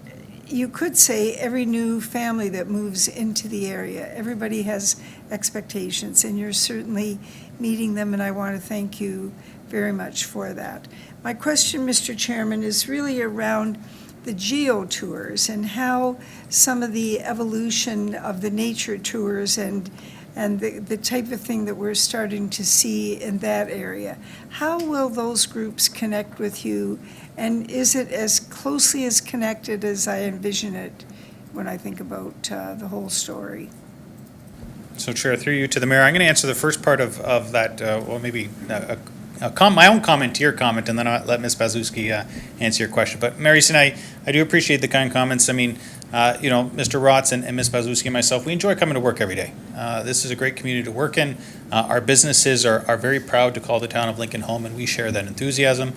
you could say every new family that moves into the area. Everybody has expectations, and you're certainly meeting them, and I want to thank you very much for that. My question, Mr. Chairman, is really around the geo tours and how some of the evolution of the nature tours and the type of thing that we're starting to see in that area. How will those groups connect with you? And is it as closely as connected as I envision it when I think about the whole story? So Chair, through you to the Mayor, I'm going to answer the first part of that, well, maybe my own comment to your comment, and then I'll let Ms. Pazuski answer your question. But Mary Easton, I do appreciate the kind comments. I mean, Mr. Rotz and Ms. Pazuski and myself, we enjoy coming to work every day. This is a great community to work in. Our businesses are very proud to call the town of Lincoln home, and we share that enthusiasm,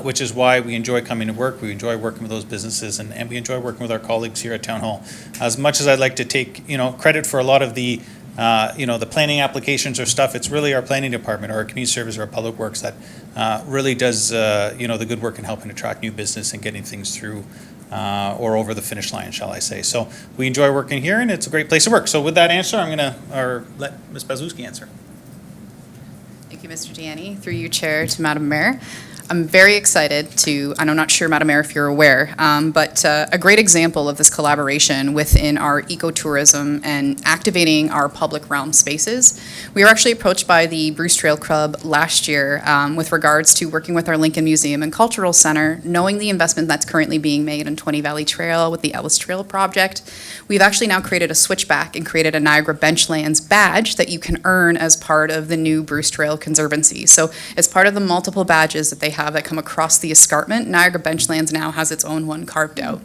which is why we enjoy coming to work. We enjoy working with those businesses, and we enjoy working with our colleagues here at Town Hall. As much as I'd like to take, credit for a lot of the the planning applications or stuff, it's really our planning department or our community service or our public works that really does, the good work in helping attract new business and getting things through or over the finish line, shall I say. So we enjoy working here, and it's a great place to work. So with that answer, I'm going to let Ms. Pazuski answer. Thank you, Mr. Gianni. Through you, Chair, to Madam Mayor. I'm very excited to, and I'm not sure, Madam Mayor, if you're aware, but a great example of this collaboration within our ecotourism and activating our public realm spaces. We were actually approached by the Bruce Trail Club last year with regards to working with our Lincoln Museum and Cultural Center, knowing the investment that's currently being made in 20 Valley Trail with the Ellis Trail project. We've actually now created a switchback and created a Niagara Benchlands badge that you can earn as part of the new Bruce Trail Conservancy. So as part of the multiple badges that they have that come across the escarpment, Niagara Benchlands now has its own one carved out.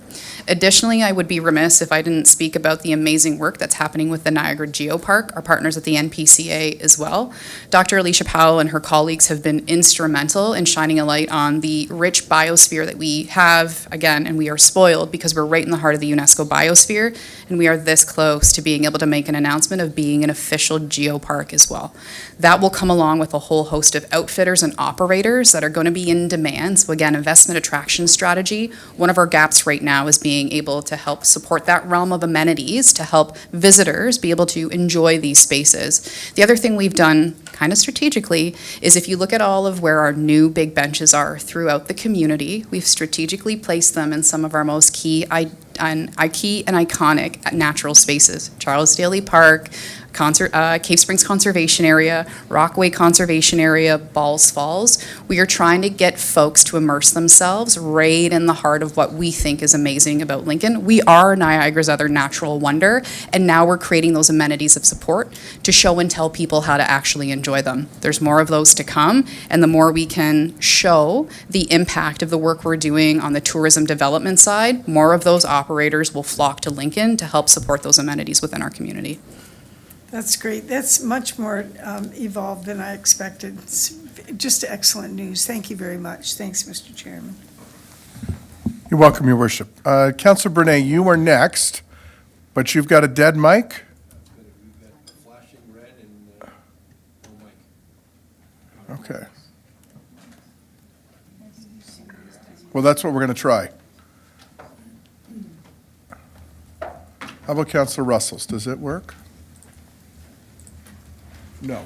Additionally, I would be remiss if I didn't speak about the amazing work that's happening with the Niagara Geopark, our partners at the NPCA as well. Dr. Alicia Powell and her colleagues have been instrumental in shining a light on the rich biosphere that we have, again, and we are spoiled because we're right in the heart of the UNESCO biosphere, and we are this close to being able to make an announcement of being an official geopark as well. That will come along with a whole host of outfitters and operators that are going to be in demand. So again, investment attraction strategy. One of our gaps right now is being able to help support that realm of amenities to help visitors be able to enjoy these spaces. The other thing we've done kind of strategically is if you look at all of where our new big benches are throughout the community, we've strategically placed them in some of our most key and iconic natural spaces. Charles Daly Park, Cave Springs Conservation Area, Rockaway Conservation Area, Balls Falls. We are trying to get folks to immerse themselves right in the heart of what we think is amazing about Lincoln. We are Niagara's other natural wonder, and now we're creating those amenities of support to show and tell people how to actually enjoy them. There's more of those to come, and the more we can show the impact of the work we're doing on the tourism development side, more of those operators will flock to Lincoln to help support those amenities within our community. That's great. That's much more evolved than I expected. It's just excellent news. Thank you very much. Thanks, Mr. Chairman. You're welcome, Your Worship. Councillor Bernay, you are next, but you've got a dead mic? Okay. Well, that's what we're going to try. How about Councillor Russells? Does it work? No.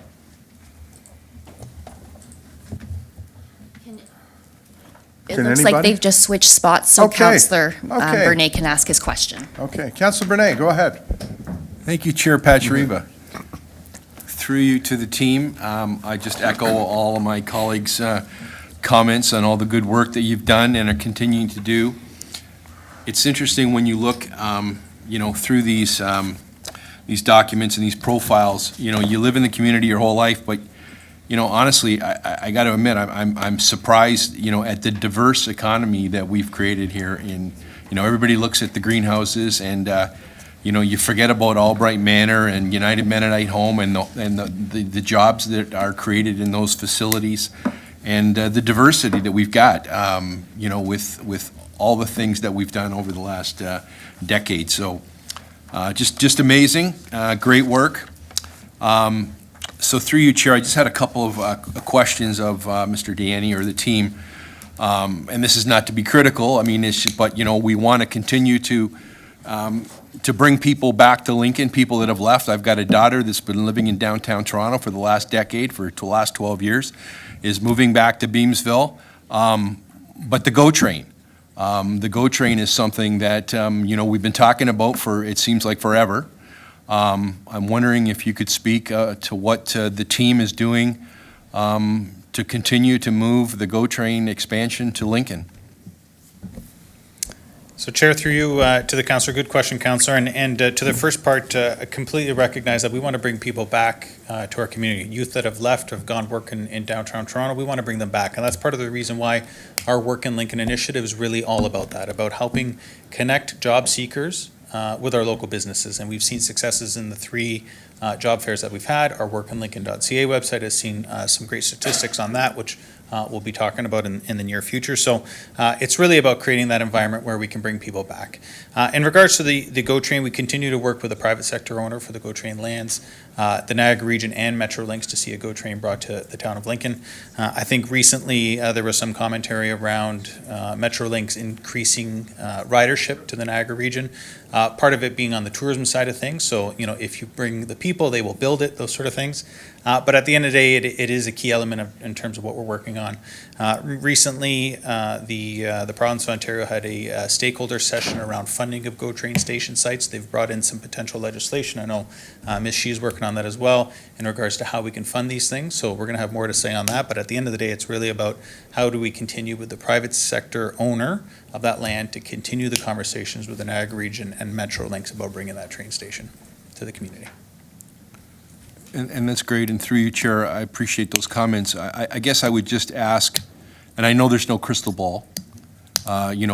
It Can looks anybody? like they've just switched spots, so Okay. Councillor Okay. Bernay can ask his question. Okay. Councillor Bernay, go ahead. Thank you, Chair Pachariva. Through you to the team, I just echo all of my colleagues' comments on all the good work that you've done and are continuing to do. it's interesting when you look, through these documents and these profiles. You live in the community your whole life, but, honestly, I got to admit, I'm surprised, at the diverse economy that we've created here. Everybody looks at the greenhouses and, you forget about Albright Manor and United Mennonite Home and the jobs that are created in those facilities, and the diversity that we've got, with all the things that we've done over the last decade. So just amazing, great work. So through you, Chair, I just had a couple of questions of Mr. Deaney or the team. And this is not to be critical, but we want to continue to bring people back to Lincoln, people that have left. I've got a daughter that's been living in downtown Toronto for the last decade, for the last 12 years, is moving back to Beamsville. But the GO Train. The GO Train is something that, we've been talking about for, it seems like forever. I'm wondering if you could speak to what the team is doing to continue to move the GO Train expansion to Lincoln. So Chair, through you to the councillor, good question, councillor. And to the first part, I completely recognize that we want to bring people back to our community. Youth that have left, have gone work in downtown Toronto, we want to bring them back. And that's part of the reason why our Work in Lincoln initiative is really all about that, about helping connect job seekers with our local businesses. And we've seen successes in the 3 job fairs that we've had. Our workinlincoln.ca website has seen some great statistics on that, which we'll be talking about in the near future. So it's really about creating that environment where we can bring people back. In regards to the GO Train, we continue to work with a private sector owner for the GO Train lands, the Niagara region and Metrolinx to see a GO Train brought to the town of Lincoln. I think recently there was some commentary around Metrolinx increasing ridership to the Niagara region. Part of it being on the tourism side of things. So, if you bring the people, they will build it, those sort of things. But at the end of the day, it is a key element in terms of what we're working on. Recently, the province of Ontario had a stakeholder session around funding of GO Train station sites. They've brought in some potential legislation. I know Ms. Shee is working on that as well in regards to how we can fund these things. So we're going to have more to say on that. But at the end of the day, it's really about how do we continue with the private sector owner of that land to continue the conversations with the Niagara region and Metrolinx about bringing that train station to the community. And that's great, and through you, Chair, I appreciate those comments. I guess I would just ask, and I know there's no crystal ball.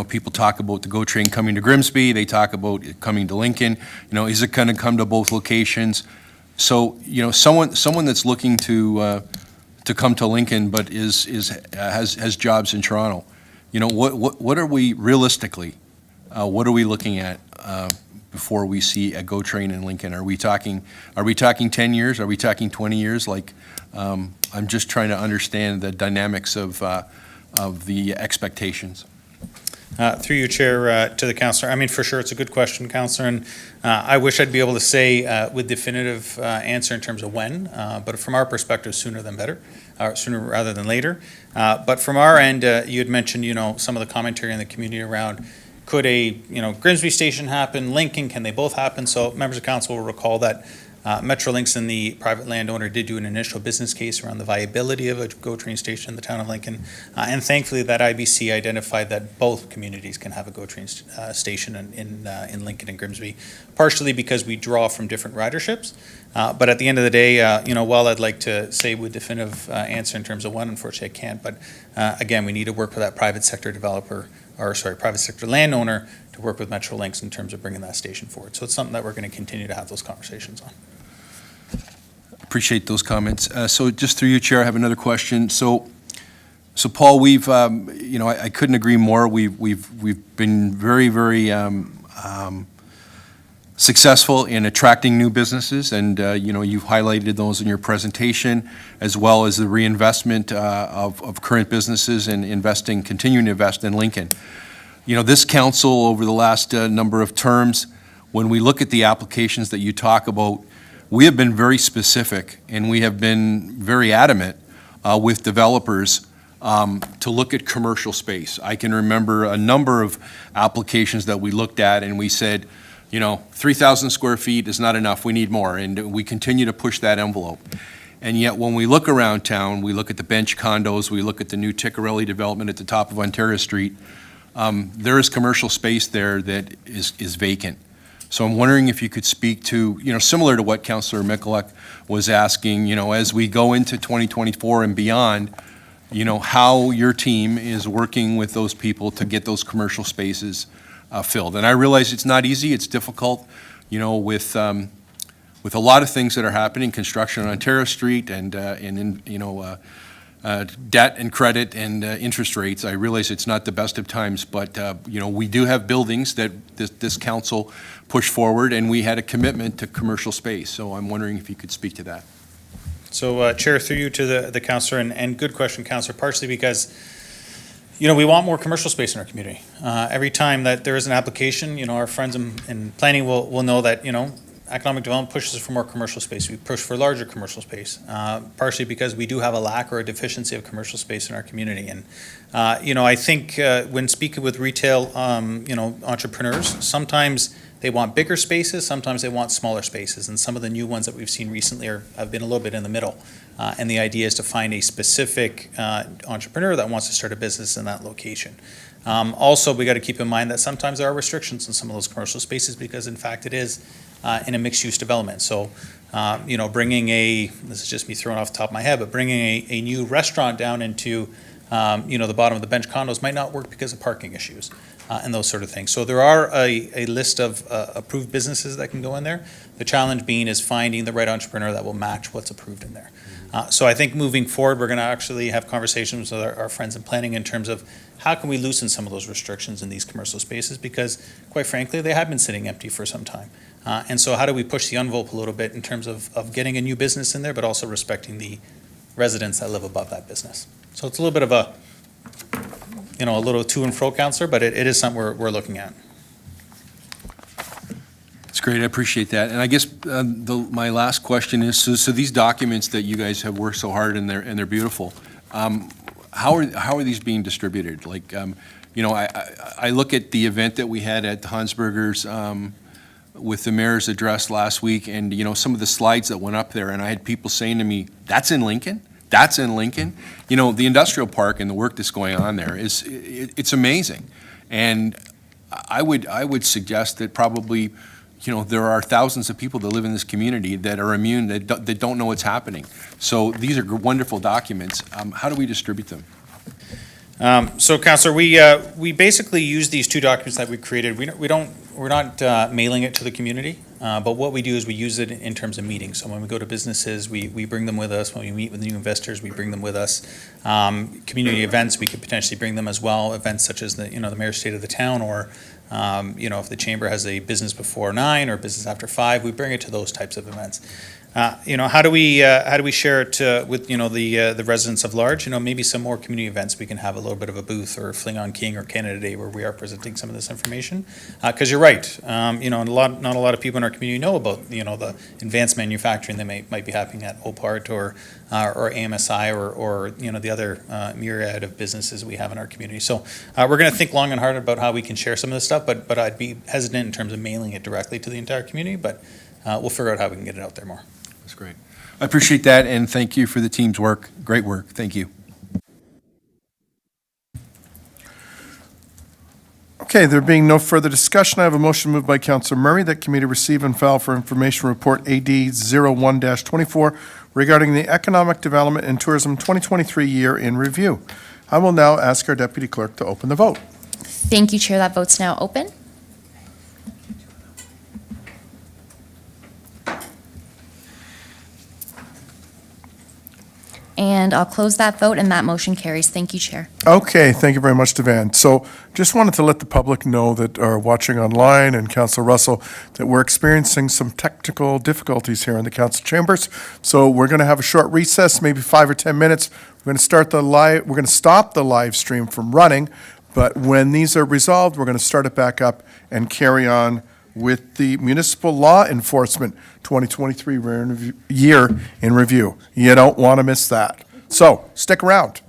People talk about the GO Train coming to Grimsby, they talk about it coming to Lincoln. Is it going to come to both locations? So, someone that's looking to come to Lincoln but has jobs in Toronto, what are we realistically, what are we looking at before we see a GO Train in Lincoln? Are we talking 10 years? Are we talking 20 years? I'm just trying to understand the dynamics of the expectations. Through you, Chair, to the councillor. For sure, it's a good question, councillor, and I wish I'd be able to say with definitive answer in terms of when, but from our perspective, sooner than better, or sooner rather than later. But from our end, you had mentioned, some of the commentary in the community around could a Grimsby station happen, Lincoln, can they both happen? So members of council will recall that Metrolinx and the private landowner did do an initial business case around the viability of a GO Train station in the town of Lincoln. And thankfully that IBC identified that both communities can have a GO Train station in Lincoln and Grimsby, partially because we draw from different riderships. But at the end of the day, while I'd like to say with definitive answer in terms of when, unfortunately I can't. But again, we need to work with that private sector private sector landowner to work with Metrolinx in terms of bringing that station forward. So it's something that we're going to continue to have those conversations on. Appreciate those comments. So just through you, Chair, I have another question. So Paul, we've, I couldn't agree more. We've been very, very successful in attracting new businesses, and you've highlighted those in your presentation, as well as the reinvestment of current businesses and continuing to invest in Lincoln. This council over the last number of terms, when we look at the applications that you talk about, we have been very specific and we have been very adamant with developers to look at commercial space. I can remember a number of applications that we looked at and we said, 3,000 square feet is not enough, we need more, and we continue to push that envelope. And yet when we look around town, we look at the bench condos, we look at the new Ticcarelli development at the top of Ontario Street, there is commercial space there that is vacant. So I'm wondering if you could speak to, similar to what Councillor Mikulak was asking, as we go into 2024 and beyond, how your team is working with those people to get those commercial spaces filled. And I realize it's not easy, it's difficult, with a lot of things that are happening, construction on Ontario Street and debt and credit and interest rates. I realize it's not the best of times, but, we do have buildings that this council pushed forward, and we had a commitment to commercial space. So I'm wondering if you could speak to that. So, Chair, through you to the councillor, and good question, councillor, partially because, we want more commercial space in our community. Every time that there is an application, our friends in planning will know that, economic development pushes for more commercial space. We push for larger commercial space, partially because we do have a lack or a deficiency of commercial space in our community. And, I think when speaking with retail, entrepreneurs, sometimes they want bigger spaces, sometimes they want smaller spaces. And some of the new ones that we've seen recently have been a little bit in the middle. And the idea is to find a specific entrepreneur that wants to start a business in that location. Also, we got to keep in mind that sometimes there are restrictions in some of those commercial spaces because, in fact, it is in a mixed-use development. So, bringing this is just me throwing off the top of my head, but bringing a new restaurant down into, the bottom of the bench condos might not work because of parking issues and those sort of things. So there are a list of approved businesses that can go in there. The challenge being is finding the right entrepreneur that will match what's approved in there. So I think moving forward, we're going to actually have conversations with our friends in planning in terms of how can we loosen some of those restrictions in these commercial spaces because, quite frankly, they have been sitting empty for some time. And so how do we push the envelope a little bit in terms of getting a new business in there, but also respecting the residents that live above that business? So it's a little bit of a little to and fro, councillor, but it is something we're looking at. That's great, I appreciate that. And I guess my last question is, so these documents that you guys have worked so hard and they're beautiful, how are these being distributed? Like, I look at the event that we had at Hansberger's with the mayor's address last week, and some of the slides that went up there, and I had people saying to me, "That's in Lincoln? That's in Lincoln?" The industrial park and the work that's going on there it's amazing, and I would suggest that probably there are thousands of people that live in this community that are immune, that don't know what's happening. So these are wonderful documents. How do we distribute them? So, councillor, we basically use these two documents that we created. We're not mailing it to the community, but what we do is we use it in terms of meetings. So when we go to businesses, we bring them with us. When we meet with new investors, we bring them with us. Community events, we could potentially bring them as well. Events such as the Mayor's State of the Town, or if the chamber has a business before 9 or business after 5, we bring it to those types of events. How do we share it with the residents of large? Maybe some more community events. We can have a little bit of a booth or Fling on King or Canada Day where we are presenting some of this information. Because you're right, not a lot of people in our community know about the advanced manufacturing that might be happening at Opart or AMSI or the other myriad of businesses we have in our community. So we're going to think long and hard about how we can share some of this stuff. But I'd be hesitant in terms of mailing it directly to the entire community. But we'll figure out how we can get it out there more. That's great. I appreciate that, and thank you for the team's work. Great work. Thank you. Okay, there being no further discussion, I have a motion moved by Councillor Murray that committee receive and file for information report AD 01-24 regarding the Economic Development and Tourism 2023 year in review. I will now ask our deputy clerk to open the vote. Thank you, Chair. That vote's now open. And I'll close that vote, and that motion carries. Thank you, Chair. Okay, thank you very much, Devan. So just wanted to let the public know that are watching online, and Councillor Russell, that we're experiencing some technical difficulties here in the council chambers. So we're going to have a short recess, maybe 5 or 10 minutes. We're going to stop the live stream from running, but when these are resolved, we're going to start it back up and carry on with the Municipal Law Enforcement 2023 year in review. You don't want to miss that. So stick around.